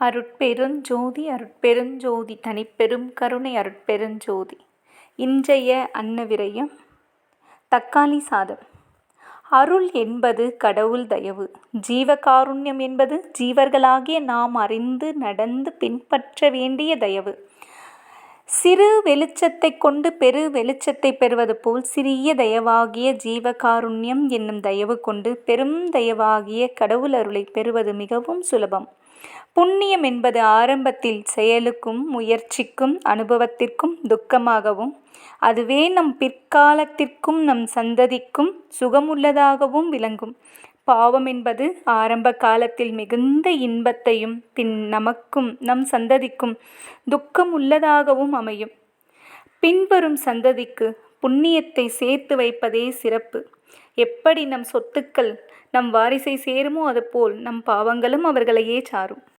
அருட்பெருஞ்சோதி அருட்பெருஞ்சோதி தனிப்பெரும் கருணை அருட்பெருஞ்சோதி. இன்றைய அன்னவிரயம் தக்காளி சாதம். அருள் என்பது கடவுள் தயவு. ஜீவகாருண்யம் என்பது ஜீவர்களாகிய நாம் அறிந்து நடந்து பின்பற்ற வேண்டிய தயவு. சிறு வெளிச்சத்தைக் கொண்டு பெரு வெளிச்சத்தை பெறுவது போல் சிறிய தயவாகிய ஜீவகாருண்யம் என்னும் தயவு கொண்டு பெரும் தயவாகிய கடவுள் அருளை பெறுவது மிகவும் சுலபம். புண்ணியம் என்பது ஆரம்பத்தில் செயலுக்கும் முயற்சிக்கும் அனுபவத்திற்கும் துக்கமாகவும், அதுவே நம் பிற்காலத்திற்கும் நம் சந்ததிக்கும் சுகமுள்ளதாகவும் விளங்கும். பாவம் என்பது ஆரம்ப காலத்தில் மிகுந்த இன்பத்தையும் பின் நமக்கும் நம் சந்ததிக்கும் துக்கம் உள்ளதாகவும் அமையும். பின்வரும் சந்ததிக்கு புண்ணியத்தை சேர்த்து வைப்பதே சிறப்பு. எப்படி நம் சொத்துக்கள் நம் வாரிசை சேருமோ அதுபோல் நம் பாவங்களும் அவர்களையே சாரும்.